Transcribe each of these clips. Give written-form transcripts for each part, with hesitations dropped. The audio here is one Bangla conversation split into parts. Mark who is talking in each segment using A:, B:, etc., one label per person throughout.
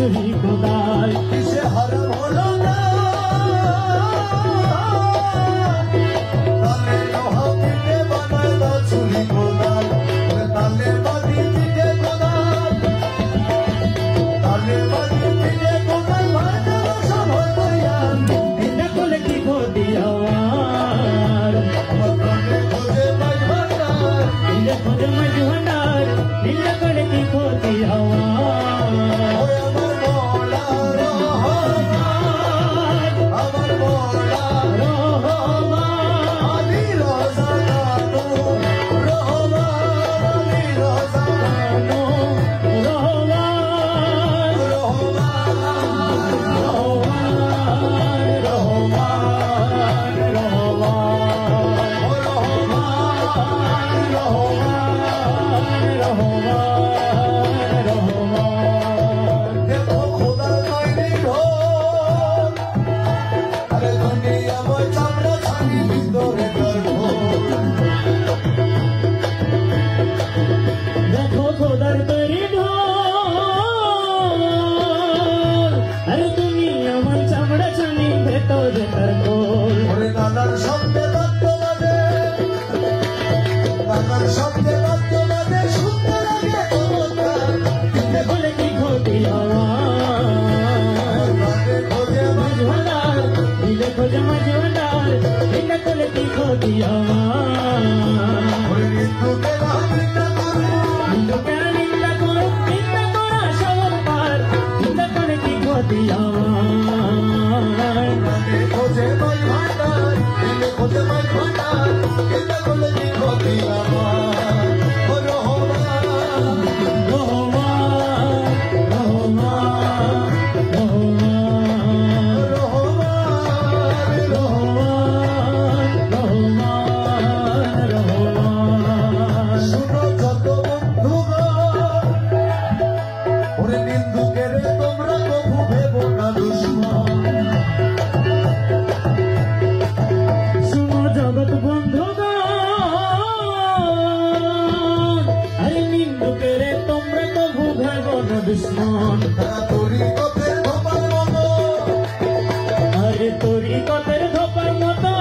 A: ছুরি কোদাল
B: কিসে হারাম হলো না তালে লোহা পিঠে বানায় না ছুরি কোদাল তালে বাড়ি পিঠে কোদাল তালে বাড়ি পিঠে কোদাল ভাজা সব হইয়ান
A: এটা করলে কি ক্ষতি আমার
B: খোঁজে মাঝ ভান্ডার
A: এটা খোঁজে মাঝ ভান্ডার এটা করলে কি ক্ষতি আমার
B: ওই আমার মৌলা রহমান আমার মৌলা
A: রহমান
B: আলী রোজা কানু রহমান আলী রোজা কানু
A: রহমান
B: দেখো খোদার তৈরি ঢোল আরে দুনিয়া বই চামড়া ছানি ভিতরে
A: দেখো খোদার তৈরি ঢোল আরে তুমি আমার চামড়া ছানি ভেতরে তার গোল
B: ওরে নানার শব্দে বাদ্য বাজে নানার শব্দে বাদ্য বাজে শুনতে লাগে চমৎকার
A: বলে কি ক্ষতি আমার
B: গানে খোঁজে
A: মাঝ ভান্ডার দিলে খোঁজে মাঝ ভান্ডার এটা করলে কি ক্ষতি আমার
B: ওরে নিন্দুকে নিন্দা করো
A: হিন্দুকে নিন্দা করো নিন্দা করা সবার পার নিন্দা করে কি ক্ষতি আমার
B: গানে খোঁজে মাঝ ভান্ডার দিলে খোঁজে মাঝ ভান্ডার এটা করলে কি ক্ষতি আমার ও রহমান
A: রহমান রহমান রহমান
B: রহমান
A: রহমান
B: শুনো যত বন্ধুগণ ওরে নিন্দুকে রে তোমরা কভু ভেবো না দুশ্মন
A: শুনো জগৎ বন্ধুগণ আরে নিন্দুকেরে তোমরা তো ভুগব না দুশ্মন
B: তারা তরিকতের ধোপার মতো
A: আরে তোরই কতের ধোপার মতো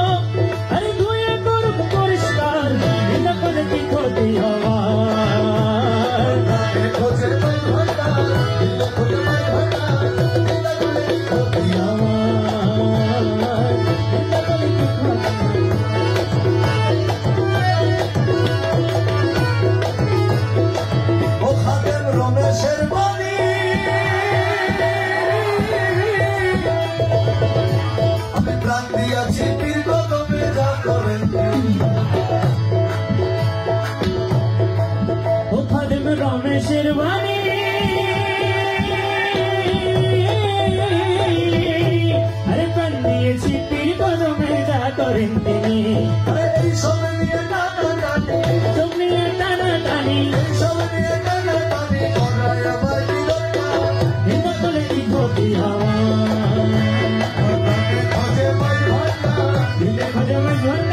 A: আরে ধুয়ে করুক পরিষ্কার এটা করে কি ক্ষতি হওয়ার
B: গানে খোঁজে মাঝ ভান্ডার দিলে খোঁজে মাঝ ভান্ডার এটা করলে কি ক্ষতি আমার
A: এটা করে কি ক্ষতি
B: ও খাদেম রমেশের বাণী আমি প্রাণ দিয়াছি পীর কদমে যা করেন
A: ও খাদেম রমেশের বাণী আরে প্রাণ দিয়েছি পীর কদমে যা করেন তিনি
B: আরে এই সব নিয়ে টানা টানি
A: চোখ নিয়ে টানা টানি
B: এই সব নিয়ে টানা টানি করায় আমার বিরক্তা
A: এটা করে কি ক্ষতি হওয়ার
B: গানে খোঁজে মাঝ ভান্ডার
A: দিলে খোঁজে মাঝ ভান্ডার